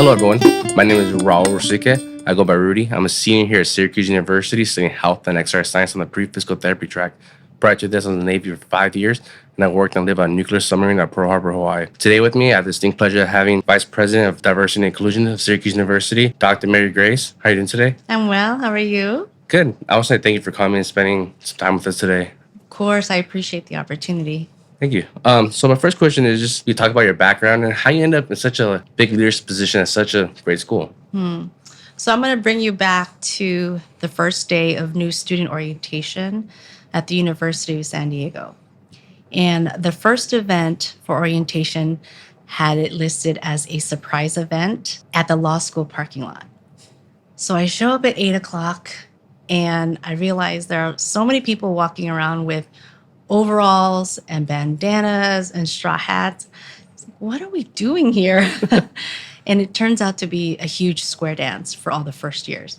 Hello, everyone. My name is Raul Rosique. I go by Rudy. I'm a senior here at Syracuse University studying health and exercise science on the pre-physical therapy track. Prior to this, I was in the Navy for 5 years, and I worked and lived on a nuclear submarine at Pearl Harbor, Hawaii. Today with me, I have the distinct pleasure of having Vice President of Diversity and Inclusion of Syracuse University, Dr. Mary Grace. How are you doing today? I'm well. How are you? Good. I want to say thank you for coming and spending some time with us today. Of course, I appreciate the opportunity. Thank you. So my first question is just you talk about your background and how you end up in such a big leadership position at such a great school. So I'm going to bring you back to the first day of new student orientation at the University of San Diego. And the first event for orientation had it listed as a surprise event at the law school parking lot. So I show up at 8 o'clock and I realize there are so many people walking around with overalls and bandanas and straw hats. What are we doing here? And it turns out to be a huge square dance for all the first years.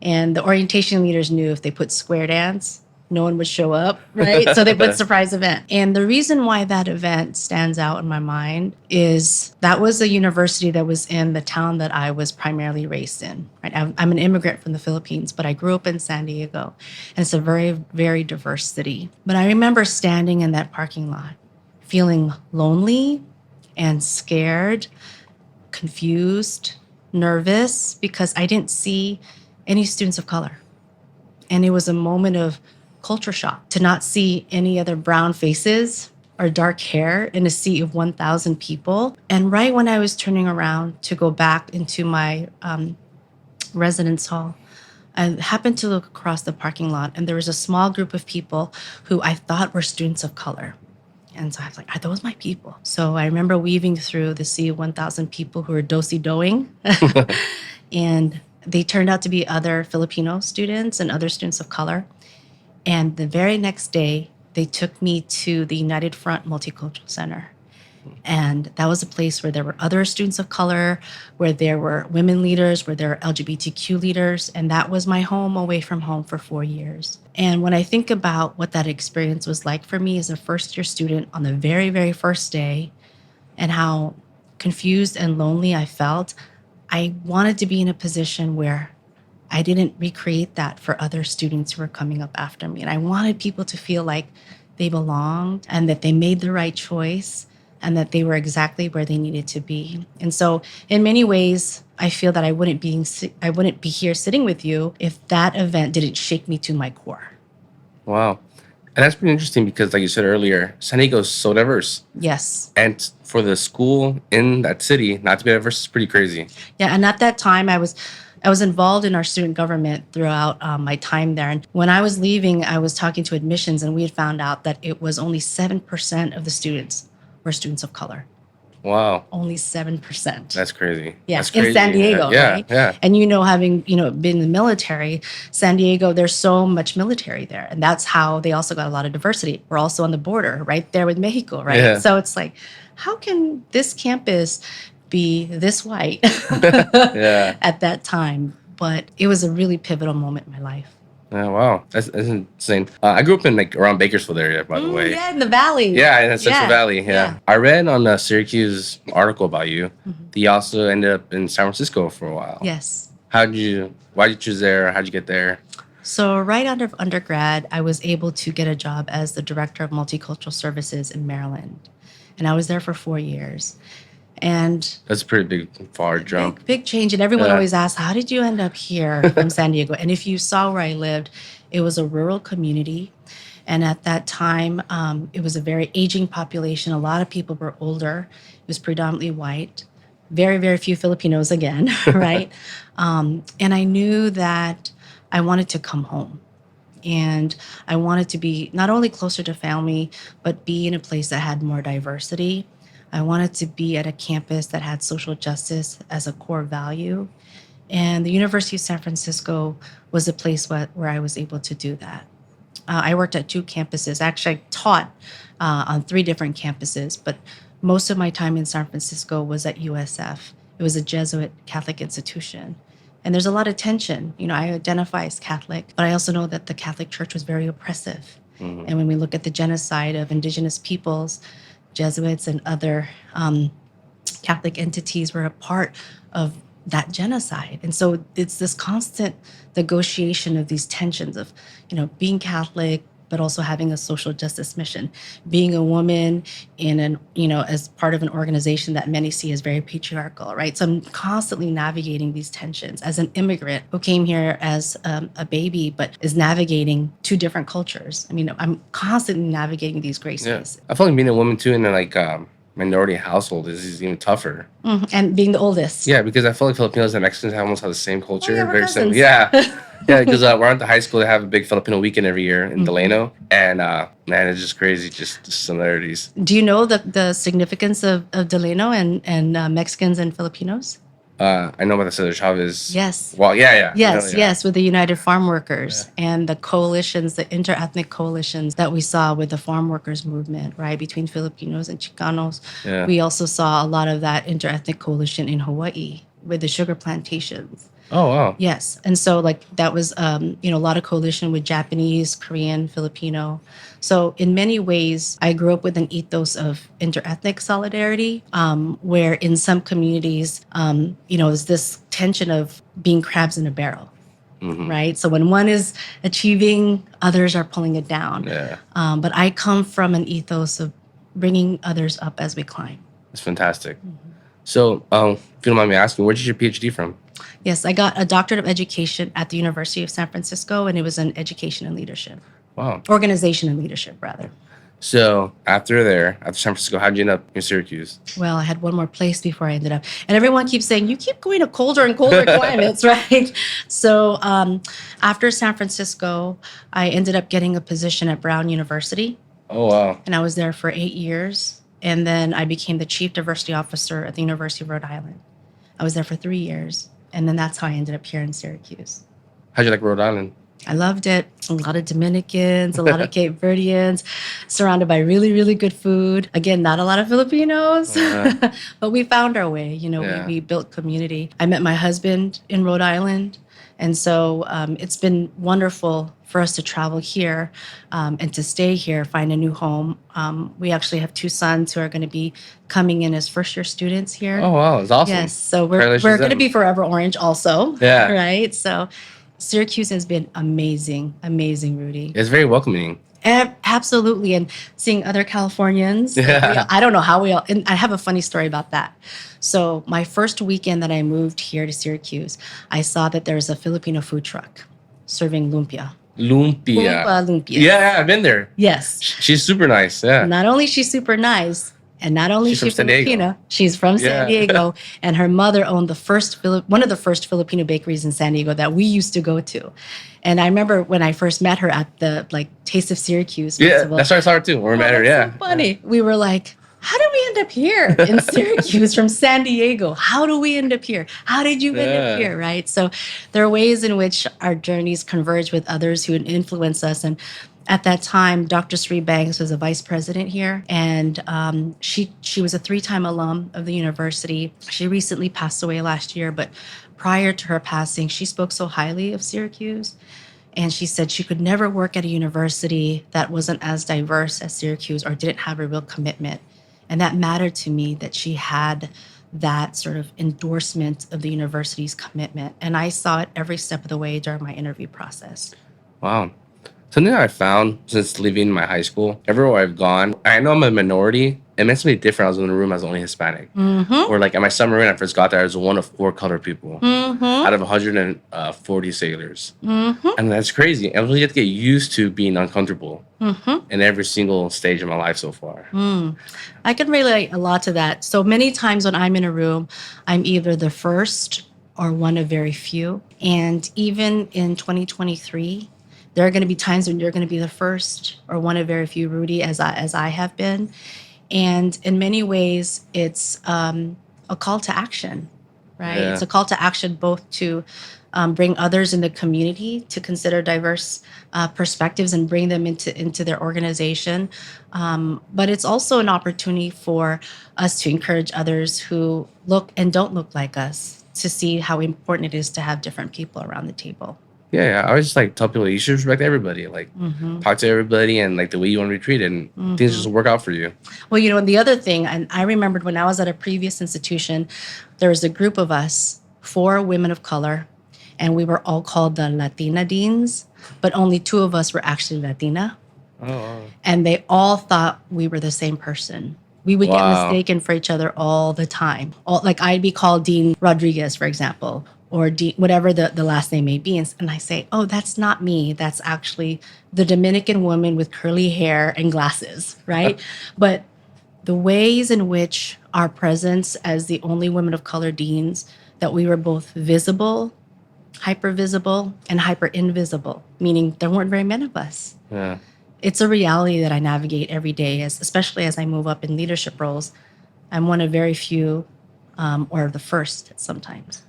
And the orientation leaders knew if they put square dance, no one would show up, right? So they put surprise event. And the reason why that event stands out in my mind is that was a university that was in the town that I was primarily raised in, right? I'm an immigrant from the Philippines, but I grew up in San Diego. And it's a very, very diverse city. But I remember standing in that parking lot, feeling lonely and scared, confused, nervous, because I didn't see any students of color. And it was a moment of culture shock to not see any other brown faces or dark hair in a sea of 1,000 people. And right when I was turning around to go back into my residence hall, I happened to look across the parking lot and there was a small group of people who I thought were students of color. And so I was like, are those my people? So I remember weaving through the sea of 1,000 people who were do-si-doing. And they turned out to be other Filipino students and other students of color. And the very next day, they took me to the United Front Multicultural Center. And that was a place where there were other students of color, where there were women leaders, where there were LGBTQ leaders. And that was my home away from home for 4 years. And when I think about what that experience was like for me as a first-year student on the very, very first day and how confused and lonely I felt, I wanted to be in a position where I didn't recreate that for other students who were coming up after me. And I wanted people to feel like they belonged and that they made the right choice and that they were exactly where they needed to be. And so in many ways, I feel that I wouldn't be here sitting with you if that event didn't shake me to my core. Wow. And that's pretty interesting because, like you said earlier, San Diego is so diverse. Yes. And for the school in that city not to be diverse is pretty crazy. Yeah, and at that time, I was involved in our student government throughout my time there. And when I was leaving, I was talking to admissions, and we had found out that it was only 7% of the students were students of color. Wow. Only 7%. That's crazy. Yeah, That's crazy. in San Diego, yeah, right? Yeah. And having been in the military, San Diego, there's so much military there, and that's how they also got a lot of diversity. We're also on the border, right there with Mexico, right? Yeah. So it's like, how can this campus be this white Yeah. at that time? But it was a really pivotal moment in my life. Yeah, wow. That's insane. I grew up in around Bakersfield area, by the way. Yeah, in the valley. Yeah, in the Central Valley. Yeah. Yeah. I read on a Syracuse article about you. that you also ended up in San Francisco for a while. Yes. Why did you choose there? How'd you get there? So right out of undergrad, I was able to get a job as the director of multicultural services in Maryland. And I was there for 4 years. And That's a pretty big, far jump. big change. And everyone Yeah. always asks, how did you end up here from San Diego? And if you saw where I lived, it was a rural community. And at that time, it was a very aging population. A lot of people were older. It was predominantly white. Very, very few Filipinos again, right? And I knew that I wanted to come home. And I wanted to be not only closer to family, but be in a place that had more diversity. I wanted to be at a campus that had social justice as a core value. And the University of San Francisco was a place where I was able to do that. I worked at 2 campuses. Actually, I taught on 3 different campuses, but most of my time in San Francisco was at USF. It was a Jesuit Catholic institution. And there's a lot of tension. I identify as Catholic, but I also know that the Catholic Church was very oppressive. And when we look at the genocide of indigenous peoples, Jesuits and other Catholic entities were a part of that genocide. And so it's this constant negotiation of these tensions of, being Catholic, but also having a social justice mission, being a woman in as part of an organization that many see as very patriarchal, right? So I'm constantly navigating these tensions as an immigrant who came here as a baby, but is navigating two different cultures. I mean, I'm constantly navigating these gray Yeah. spaces. I feel like being a woman too in a minority household is even tougher. And being the oldest. Yeah, because I feel like Filipinos and Mexicans almost have the same Oh, culture. yeah, we're Very similar. cousins. Yeah. Yeah, because we're at the high school. They have a big Filipino weekend every year in Delano. And man, it's just crazy, just the similarities. Do you know the significance of Delano and Mexicans and Filipinos? I know about the Cesar Chavez. Yes. Well, yeah. Yes, Yeah. yes, with the United Farm Workers and the coalitions, the interethnic coalitions that we saw with the farm workers movement, right, between Filipinos and Chicanos. Yeah. We also saw a lot of that interethnic coalition in Hawaii with the sugar plantations. Oh, wow. Yes. And so that was, a lot of coalition with Japanese, Korean, Filipino. So in many ways, I grew up with an ethos of interethnic solidarity, where in some communities, is this tension of being crabs in a barrel, right? So when one is achieving, others are pulling it down. Yeah. But I come from an ethos of bringing others up as we climb. It's fantastic. So, if you don't mind me asking, where did you get your PhD from? Yes, I got a doctorate of education at the University of San Francisco, and it was in education and leadership. Wow. Organization and leadership, rather. So after San Francisco, how'd you end up in Syracuse? Well, I had one more place before I ended up. And everyone keeps saying, you keep going to colder and colder climates, right? So after San Francisco, I ended up getting a position at Brown University. Oh, wow. And I was there for 8 years. And then I became the chief diversity officer at the University of Rhode Island. I was there for 3 years. And then that's how I ended up here in Syracuse. How'd you like Rhode Island? I loved it. A lot of Dominicans, a lot of Cape Verdeans, surrounded by really, really good food. Again, not a lot of Filipinos, but we found our way. We built community. I met my husband in Rhode Island. And so it's been wonderful for us to travel here and to stay here, find a new home. We actually have 2 sons who are going to be coming in as first-year students here. Oh, wow. It's awesome. Yes. So we're going to be forever orange also. Yeah. Right. So Syracuse has been amazing, Rudy. It's very welcoming. Absolutely. And seeing other Californians. Yeah. I don't know how we all, and I have a funny story about that. So my first weekend that I moved here to Syracuse, I saw that there was a Filipino food truck serving lumpia. Lumpia. Lumpia. Yeah, I've been there. Yes. She's super nice. Yeah. Not only she's super nice, and not only She's from she's San Diego. Filipino, she's from San Diego, and her mother owned one of the first Filipino bakeries in San Diego that we used to go to. And I remember when I first met her at the Taste of Syracuse festival. That's where I saw her too. When we met her, yeah. So funny. We were like, how did we end up here in Syracuse from San Diego? How do we end up here? How did you end up here, right? So there are ways in which our journeys converge with others who influence us. And at that time, Dr. Sri Banks was a vice president here, and she was a 3-time alum of the university. She recently passed away last year, but prior to her passing, she spoke so highly of Syracuse. And she said she could never work at a university that wasn't as diverse as Syracuse or didn't have a real commitment. And that mattered to me, that she had that sort of endorsement of the university's commitment. And I saw it every step of the way during my interview process. Wow. Something I found since leaving my high school, everywhere I've gone, I know I'm a minority. It makes me different. I was in the room, I was the only Hispanic. Or at my summer when I first got there, I was one of 4 colored people out of 140 sailors. And that's crazy. I really get to get used to being uncomfortable in every single stage of my life so far. I can relate a lot to that. So many times when I'm in a room, I'm either the first or one of very few. And even in 2023, there are going to be times when you're going to be the first or one of very few, Rudy, as I have been. And in many ways, it's a call to action, right? Yeah. It's a call to action both to bring others in the community to consider diverse perspectives and bring them into their organization. But it's also an opportunity for us to encourage others who look and don't look like us to see how important it is to have different people around the table. Yeah. I always just tell people you should respect everybody. Talk to everybody and the way you want to be treated, and things just work out for you. Well, and the other thing, and I remembered when I was at a previous institution, there was a group of us 4 women of color, and we were all called the Latina deans, but only 2 of us were actually Latina. Oh, wow. And they all thought we were the same person. We would get Wow. mistaken for each other all the time. Like I'd be called Dean Rodriguez, for example, or Dean, whatever the last name may be. And I say, oh, that's not me. That's actually the Dominican woman with curly hair and glasses, right? But the ways in which our presence as the only women of color deans, that we were both visible, hyper visible, and hyper invisible, meaning there weren't very many of us. Yeah. It's a reality that I navigate every day, especially as I move up in leadership roles. I'm one of very few, or the first sometimes.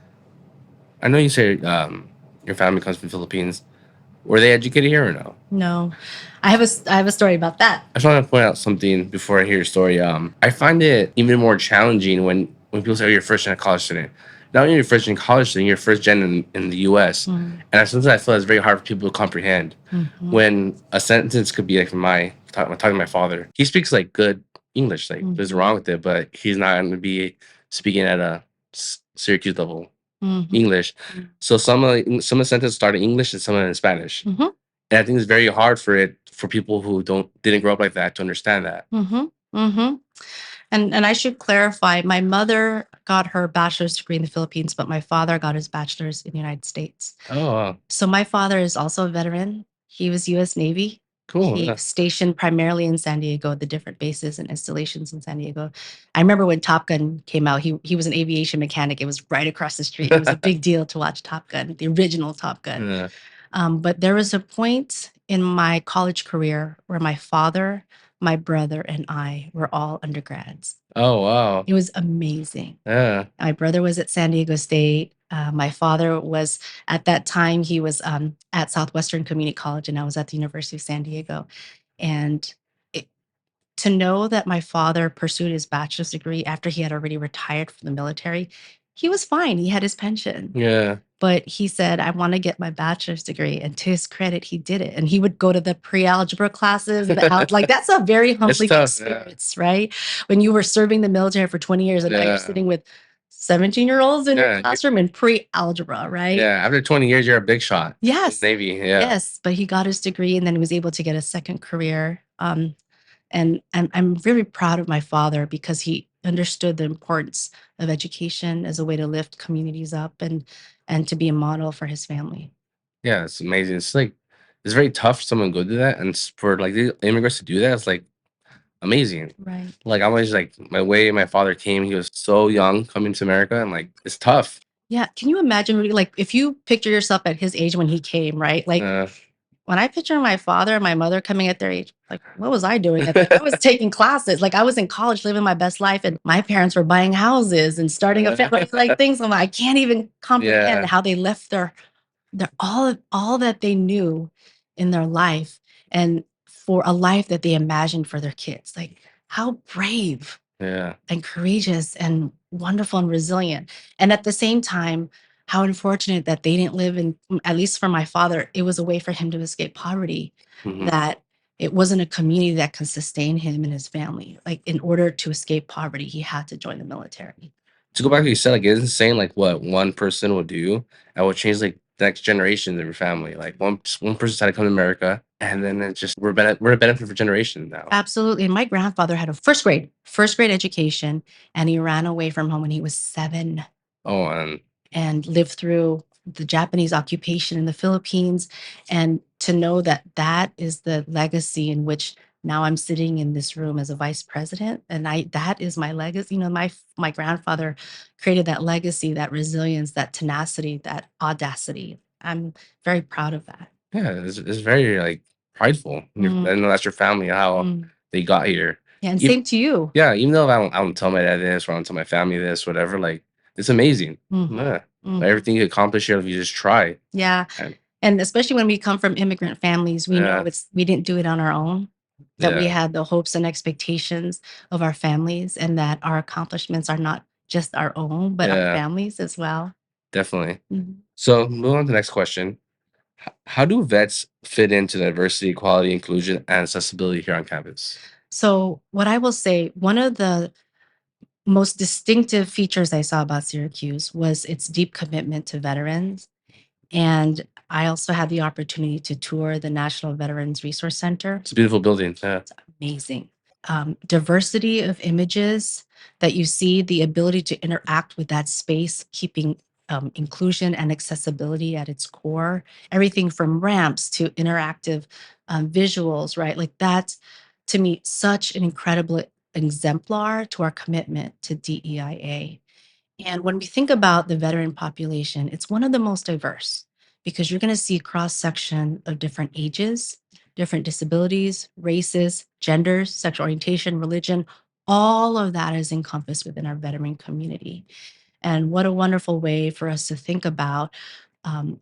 I know you say your family comes from the Philippines. Were they educated here or no? No, I have a story about that. I just want to point out something before I hear your story. I find it even more challenging when people say, "Oh, you're first gen college student." Not only you're first gen college student, you're first gen in the U.S. Mm-hmm. And sometimes I feel it's very hard for people to comprehend when a sentence could be like from talking to my father. He speaks like good English, like there's wrong with it, but he's not going to be speaking at a Syracuse level English. So some of the sentences start in English and some in Spanish. And I think it's very hard for people who didn't grow up like that to understand that. And I should clarify, my mother got her bachelor's degree in the Philippines, but my father got his bachelor's in the United States. Oh, wow. So my father is also a veteran. He was U.S. Navy. Cool. He Yeah. stationed primarily in San Diego, the different bases and installations in San Diego. I remember when Top Gun came out, he was an aviation mechanic. It was right across the street. It was a big deal to watch Top Gun, the original Top Gun. Yeah. But there was a point in my college career where my father, my brother, and I were all undergrads. Oh, wow. It was amazing. Yeah. My brother was at San Diego State. My father was, at that time, he was at Southwestern Community College, and I was at the University of San Diego. And to know that my father pursued his bachelor's degree after he had already retired from the military, he was fine. He had his pension. Yeah. But he said, I want to get my bachelor's degree. And to his credit, he did it. And he would go to the pre-algebra classes. Like, that's a very humbling experience, right? When you were serving the military for 20 years and now you're sitting with 17-year-olds in your classroom in pre-algebra, right? Yeah. After 20 years, you're a big shot. Yes. Navy. Yeah. Yes. But he got his degree and then he was able to get a second career. And I'm really proud of my father because he understood the importance of education as a way to lift communities up and to be a model for his family. Yeah, it's amazing. It's very tough for someone to go do that, and for like the immigrants to do that, it's like amazing. Right. Like I'm always like my father came, he was so young coming to America, and like it's tough. Yeah. Can you imagine, Rudy, like if you picture yourself at his age when he came, right? Like when I picture my father and my mother coming at their age, like what was I doing? I was taking classes. Like I was in college living my best life and my parents were buying houses and starting a family, like things. I'm like, I can't even comprehend how they left their all that they knew in their life and for a life that they imagined for their kids. Like how brave and courageous and wonderful and resilient. And at the same time, how unfortunate that they didn't live in, at least for my father, it was a way for him to escape poverty, that it wasn't a community that could sustain him and his family. Like in order to escape poverty, he had to join the military. To go back to what you said, like it's insane like what one person will do and will change like the next generation of your family. Like one person had to come to America and then it's just we're a benefit for generations now. Absolutely. And my grandfather had a first grade education, and he ran away from home when he was 7. Oh, and lived through the Japanese occupation in the Philippines. And to know that that is the legacy in which now I'm sitting in this room as a vice president, and that is my legacy. You know, my grandfather created that legacy, that resilience, that tenacity, that audacity. I'm very proud of that. yeah, it's very like prideful. I know that's your family, how they got here. Yeah, and same to you. Yeah, even though I don't tell my dad this or I don't tell my family this, whatever, like it's amazing. Yeah. Everything you accomplish here, if you just try. Yeah. And especially when we come from immigrant families, we know we didn't do it on our own, that we had the hopes and expectations of our families, and that our accomplishments are not just our own, but our families as well. Definitely. So move on to the next question. How do vets fit into diversity, equality, inclusion, and accessibility here on campus? So what I will say, one of the most distinctive features I saw about Syracuse was its deep commitment to veterans. And I also had the opportunity to tour the National Veterans Resource Center. It's a beautiful building. Yeah. Amazing. Diversity of images that you see, the ability to interact with that space, keeping inclusion and accessibility at its core, everything from ramps to interactive visuals, right? Like that's, to me, such an incredible exemplar to our commitment to DEIA. And when we think about the veteran population, it's one of the most diverse because you're going to see cross section of different ages, different disabilities, races, genders, sexual orientation, religion. All of that is encompassed within our veteran community. And what a wonderful way for us to think about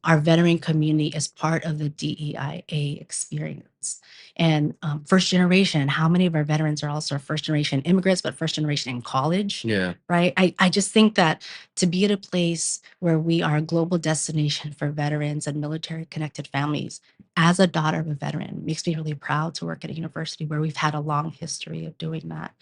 our veteran community as part of the DEIA experience. And first generation, how many of our veterans are also first generation immigrants, but first generation in college, Yeah. right? I just think that to be at a place where we are a global destination for veterans and military connected families, as a daughter of a veteran, makes me really proud to work at a university where we've had a long history of doing that.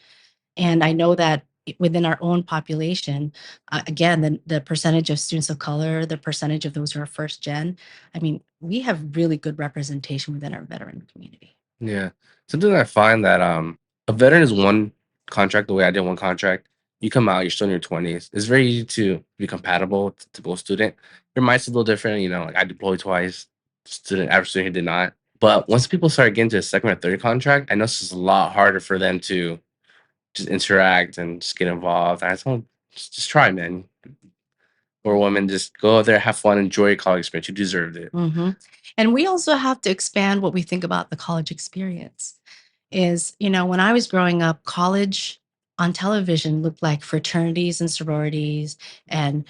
And I know that within our own population, again, the percentage of students of color, the percentage of those who are first gen, I mean, we have really good representation within our veteran community. Yeah. Something I find that a veteran is one contract the way I did one contract. You come out, you're still in your 20s. It's very easy to be compatible with typical student. Your mind's a little different, like I deployed twice, average student here did not. But once people start getting to a second or third contract, I know it's just a lot harder for them to just interact and just get involved. I told 'em, just try, man. Or women, just go out there, have fun, enjoy your college experience. You deserved it. hmm And we also have to expand what we think about the college experience. When I was growing up, college on television looked like fraternities and sororities and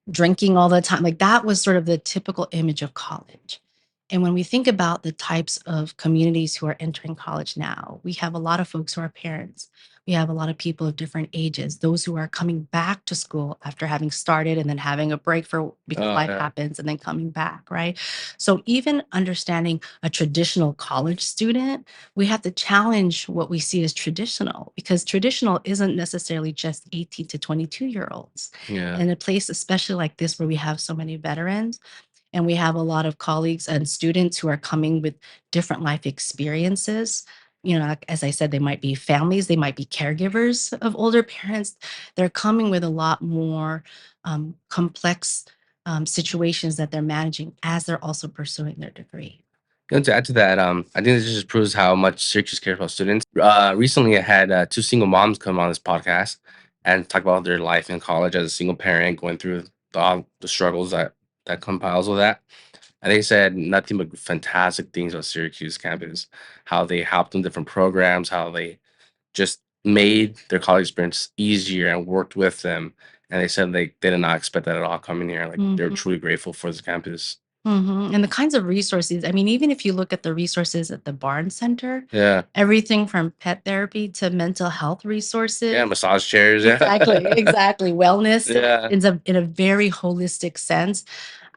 drinking all the time. Like that was sort of the typical image of college. And when we think about the types of communities who are entering college now, we have a lot of folks who are parents. We have a lot of people of different ages, those who are coming back to school after having started and then having a break for because Oh life yeah. happens and then coming back, right? So even understanding a traditional college student, we have to challenge what we see as traditional because traditional isn't necessarily just 18 to 22-year-olds. Yeah. In a place, especially like this, where we have so many veterans and we have a lot of colleagues and students who are coming with different life experiences. Like, as I said, they might be families, they might be caregivers of older parents. They're coming with a lot more complex situations that they're managing as they're also pursuing their degree. To add to that, I think this just proves how much Syracuse cares about students. Recently, I had two single moms come on this podcast and talk about their life in college as a single parent, going through all the struggles that compiles with that. And they said nothing but fantastic things about Syracuse campus, how they helped in different programs, how they just made their college experience easier and worked with them. And they said they did not expect that at all coming here. Like they're Mhm. truly grateful for this campus. And the kinds of resources, I mean, even if you look at the resources at the Barnes Center, Yeah. everything from pet therapy to mental health Yeah. resources. Massage chairs. Yeah. Exactly, exactly. Wellness Yeah. in a very holistic sense.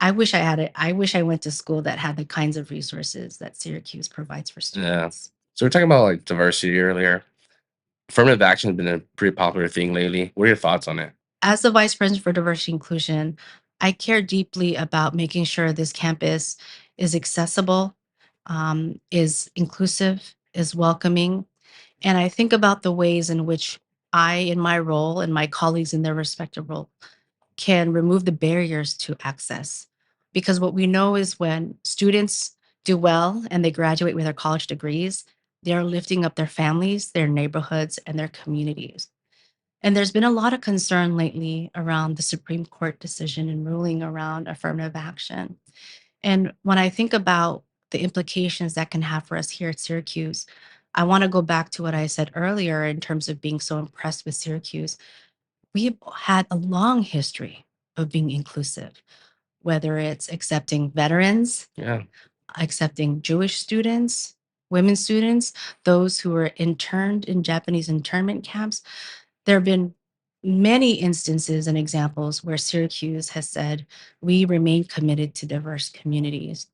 I wish I went to school that had the kinds of resources that Syracuse provides for Yeah. students. So we're talking about like diversity earlier. Affirmative action has been a pretty popular thing lately. What are your thoughts on it? As the Vice President for Diversity Inclusion, I care deeply about making sure this campus is accessible, is inclusive, is welcoming. And I think about the ways in which I, in my role, and my colleagues in their respective role, can remove the barriers to access. Because what we know is when students do well and they graduate with their college degrees, they're lifting up their families, their neighborhoods, and their communities. And there's been a lot of concern lately around the Supreme Court decision and ruling around affirmative action. And when I think about the implications that can have for us here at Syracuse, I want to go back to what I said earlier in terms of being so impressed with Syracuse. We've had a long history of being inclusive, whether it's accepting veterans, Yeah. accepting Jewish students, women students, those who were interned in Japanese internment camps. There have been many instances and examples where Syracuse has said, we remain committed to diverse communities.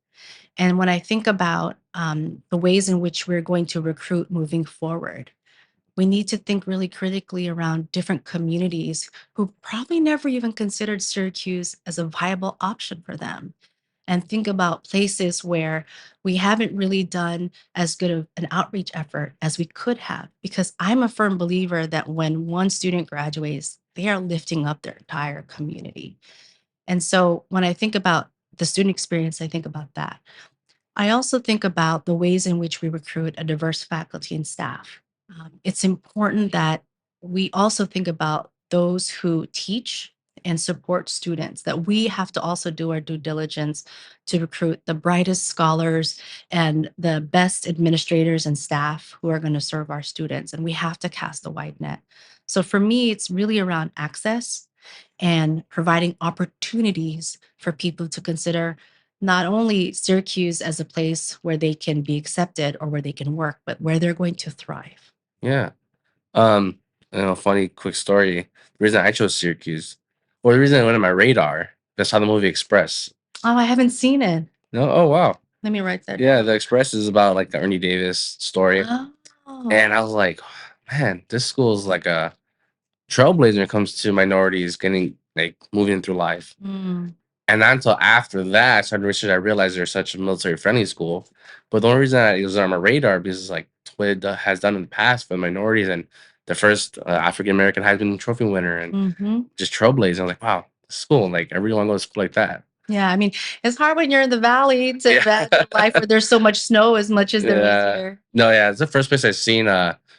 And when I think about the ways in which we're going to recruit moving forward, We need to think really critically around different communities who probably never even considered Syracuse as a viable option for them, and think about places where we haven't really done as good of an outreach effort as we could have. Because I'm a firm believer that when one student graduates, they are lifting up their entire community. And so when I think about the student experience, I think about that. I also think about the ways in which we recruit a diverse faculty and staff. It's important that we also think about those who teach and support students, that we have to also do our due diligence to recruit the brightest scholars and the best administrators and staff who are going to serve our students. And we have to cast a wide net. So for me, it's really around access and providing opportunities for people to consider not only Syracuse as a place where they can be accepted or where they can work, but where they're going to thrive. Yeah. Um, funny quick story. The reason I chose Syracuse, or the reason it went on my radar, I saw the movie Express. Oh, I haven't seen it. No, oh wow. Let me write that Yeah, down. the Express is about like the Ernie Davis story. Oh. And I was like, man, this school is like a trailblazer when it comes to minorities getting like moving through life. Mm. And not until after that, I started research, I realized they're such a military friendly school. But the only reason that it was on my radar because it's like what it has done in the past for minorities and the first African American Heisman Trophy winner and Mhm. just trailblazing. I was like, wow, this school, like I really want to go to school like that. Yeah, I mean, it's hard when you're in the valley to Yeah. imagine life where there's so much snow as much as there is Yeah. here. No, yeah, it's the first place I've seen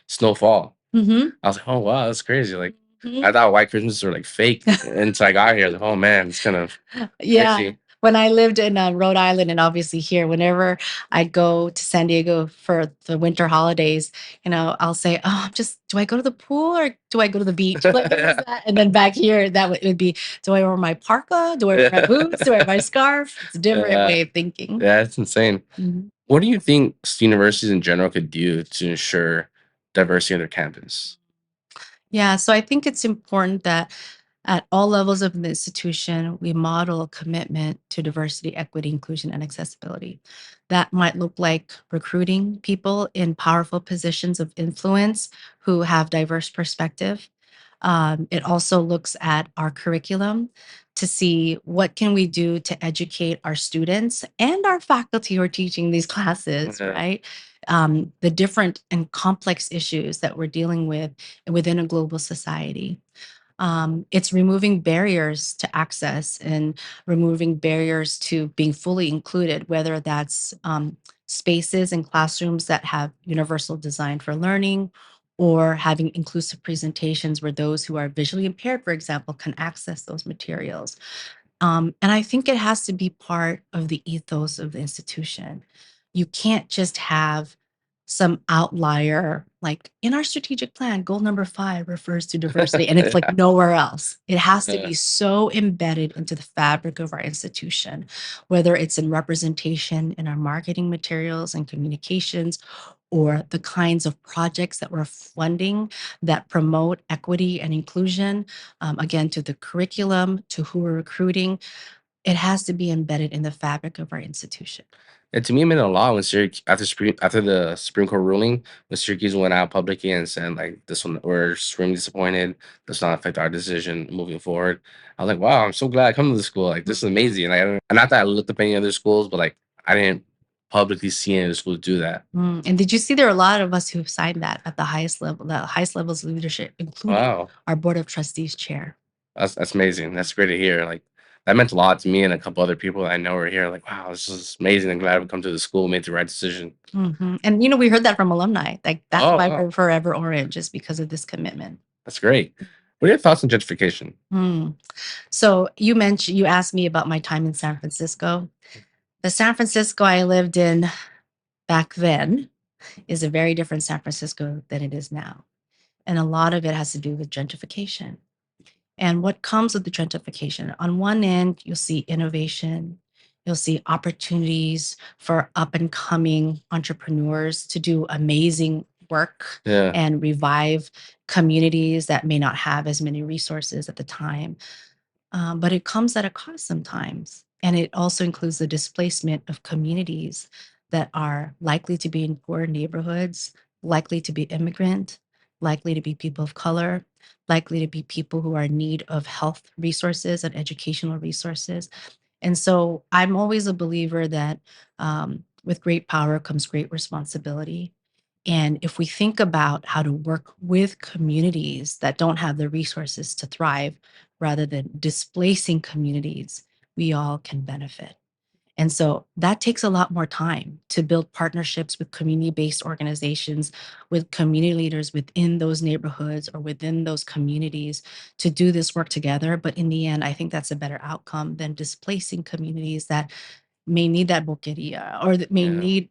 snowfall. Mhm. I was like, oh wow, that's crazy. Like Mhm. I thought white Christmas were like fake until I got here. I was like, oh man, it's kind of Yeah. crazy. When I lived in Rhode Island and obviously here, whenever I go to San Diego for the winter holidays, I'll say, "Oh, do I go to the pool or do I go to the beach?" Like, what is that? And then back here, it would be, do I wear my parka? Do I wear my boots? Do I wear my scarf? It's a different Yeah, way of thinking. yeah, it's insane. Mhm. What do you think universities in general could do to ensure diversity on their campus? Yeah, so I think it's important that at all levels of the institution, we model a commitment to diversity, equity, inclusion, and accessibility. That might look like recruiting people in powerful positions of influence who have diverse perspective. It also looks at our curriculum to see what can we do to educate our students and our faculty who are teaching these classes, Yeah, right? The different and complex issues that we're dealing with within a global society. It's removing barriers to access and removing barriers to being fully included, whether that's spaces and classrooms that have universal design for learning or having inclusive presentations where those who are visually impaired, for example, can access those materials. And I think it has to be part of the ethos of the institution. You can't just have some outlier, like in our strategic plan, goal number 5 refers to diversity, and it's like yeah, nowhere else. It has to yeah. be so embedded into the fabric of our institution, whether it's in representation in our marketing materials and communications, or the kinds of projects that we're funding that promote equity and inclusion, again, to the curriculum, to who we're recruiting. It has to be embedded in the fabric of our institution. And to me, it meant a lot when Syracuse after the Supreme Court ruling, when Syracuse went out publicly and said like this one we're extremely disappointed. Does not affect our decision moving forward. I was like, wow, I'm so glad I come to the school. Like this is Mhm. amazing. And not that I looked up any other schools, but like I didn't publicly see any other schools do that. And did you see there are a lot of us who have signed that at the highest levels of leadership, including Wow. our board of trustees chair? That's amazing. That's great to hear. Like that meant a lot to me and a couple other people that I know are here. Like, wow, this is amazing. I'm glad we come to the school, made the right decision. And we heard that from alumni. Like that's Oh, why wow. we're forever orange, is because of this commitment. That's great. What are your thoughts on gentrification? Hmm. So you asked me about my time in San Francisco. The San Francisco I lived in back then is a very different San Francisco than it is now. And a lot of it has to do with gentrification. And what comes with the gentrification? On one end, you'll see innovation, you'll see opportunities for up and coming entrepreneurs to do amazing work Yeah. and revive communities that may not have as many resources at the time. But it comes at a cost sometimes. And it also includes the displacement of communities that are likely to be in poor neighborhoods, likely to be immigrant, likely to be people of color, likely to be people who are in need of health resources and educational resources. And so I'm always a believer that with great power comes great responsibility. And if we think about how to work with communities that don't have the resources to thrive rather than displacing communities, we all can benefit. And so that takes a lot more time to build partnerships with community based organizations, with community leaders within those neighborhoods or within those communities to do this work together. But in the end, I think that's a better outcome than displacing communities that may need that boqueria or that may Yeah. need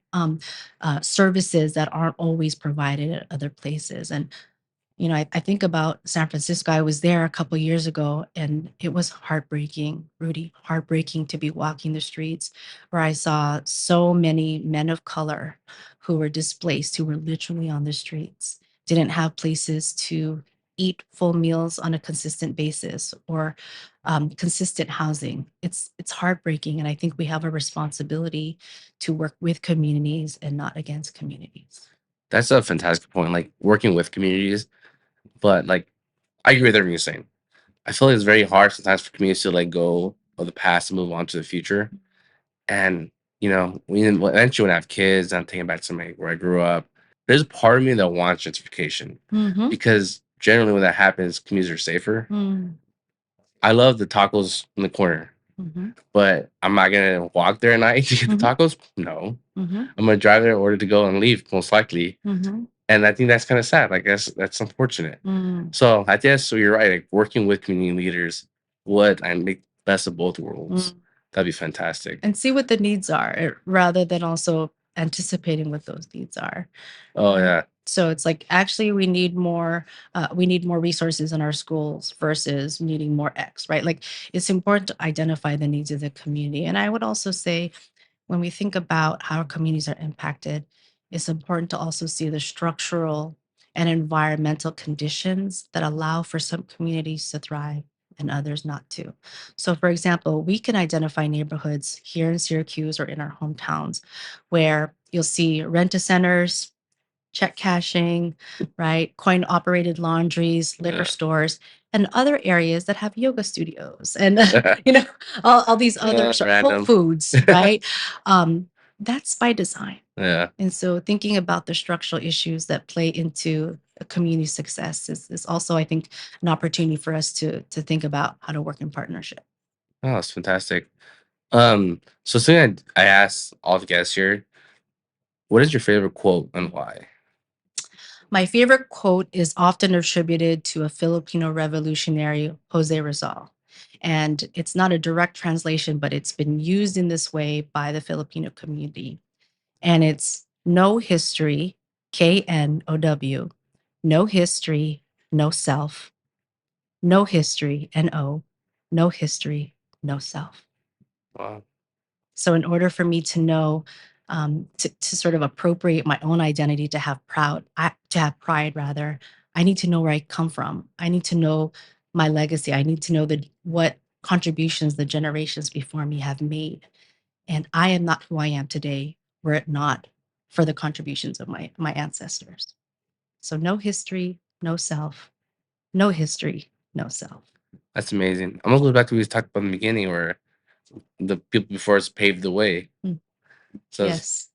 services that aren't always provided at other places. And I think about San Francisco. I was there a couple years ago and it was heartbreaking, Rudy, heartbreaking to be walking the streets where I saw so many men of color who were displaced, who were literally on the streets, didn't have places to eat full meals on a consistent basis or consistent housing. It's heartbreaking. And I think we have a responsibility to work with communities and not against communities. That's a fantastic point. Like working with communities, but like I agree with everything you're saying. I feel like it's very hard sometimes for communities to let go of the past and move on to the future. And eventually when I have kids, I'm thinking back to where I grew up. There's a part of me that wants gentrification Mm-hmm. because generally when that happens, communities are safer. I love the tacos in the corner, Mm-hmm. but I'm not gonna walk there at night to get the Mm-hmm. tacos. No, Mm-hmm. I'm gonna drive there in order to go and leave, most likely. Mm-hmm. And I think that's kind of sad. Like that's unfortunate. Mm, So I guess so. You're right. Like working with community leaders would and make best of both worlds. mm. That'd be fantastic. And see what the needs are rather than also anticipating what those needs are. Oh Right. yeah, So it's like actually we need more resources in our schools versus needing more X, right? Like it's important to identify the needs of the community. And I would also say when we think about how communities are impacted, it's important to also see the structural and environmental conditions that allow for some communities to thrive and others not to. So, for example, we can identify neighborhoods here in Syracuse or in our hometowns where you'll see rent-a-centers, check cashing, right? Coin operated laundries, liquor yeah. stores, and other areas that have yoga studios and, you know, all these other Whole Random. Foods, right? Um, that's by design. Yeah. And so thinking about the structural issues that play into a community success is also, I think, an opportunity for us to think about how to work in partnership. Oh, that's fantastic. So something I asked all the guests here, what is your favorite quote and why? My favorite quote is often attributed to a Filipino revolutionary, Jose Rizal. And it's not a direct translation, but it's been used in this way by the Filipino community. And it's no history, KNOW, no history, no self, no history, NO, no history, no self. Wow. So in order for me to know, to sort of appropriate my own identity, to have pride rather, I need to know where I come from. I need to know my legacy. I need to know what contributions the generations before me have made. And I am not who I am today were it not for the contributions of my ancestors. So no history, no self, no history, no self. That's amazing. I'm gonna go back to what we talked about in the beginning where the people before us paved the way. Mm, So yes.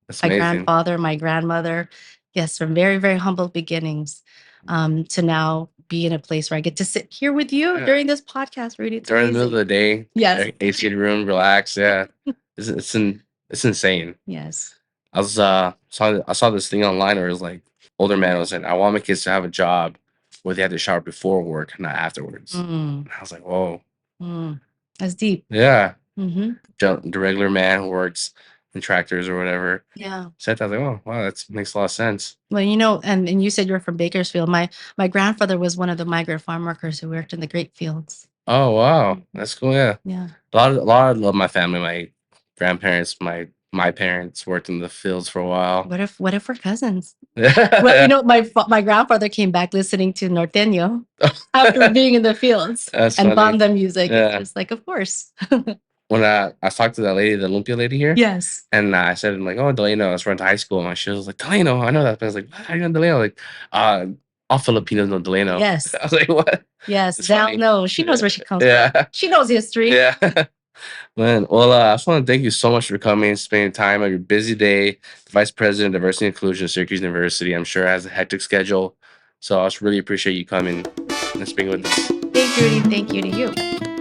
that's My amazing. grandfather, my grandmother. Yes, from very, very humble beginnings to now be in a place where I get to sit here with you Yeah. during this podcast, Rudy. It's During the middle of amazing. the day, Yes. AC room, relax. Yeah, it's insane. Yes. I saw this thing online where it was like older man was saying, "I want my kids to have a job where they have to shower before work, not afterwards." Mm, And I was like, "Whoa, that's deep. yeah." Hmm. The regular man who works in tractors or whatever Yeah. said that. I was like, "Oh, wow, that makes a lot of sense." Well, and you said you're from Bakersfield. My grandfather was one of the migrant farm workers who worked in the grape fields. Oh wow, Mhm. that's cool. Yeah, Yeah. a lot of my family, my grandparents, my parents worked in the fields for a while. What if we're cousins? Well, my grandfather came back listening to norteño after being in the fields That's and funny. banda music. It's Yeah. just like, of course. When I talked to that lady, the lumpia lady here, Yes. and I said like, "Oh, Delano, I went to high school." And she was like, "Delano, I know that." But I was like, "What? How do you know Delano?" Like, uh, all Filipinos know Delano. Yes. I was like, what? Yes, It's Val funny. knows. She knows where she comes from. Yeah. She knows history. Yeah. Man, well, I just want to thank you so much for coming, spending time on your busy day. Vice President of Diversity and Inclusion at Syracuse University. I'm sure has a hectic schedule. So I just really appreciate you coming and speaking with us. Thank you, Rudy. Thank you to you.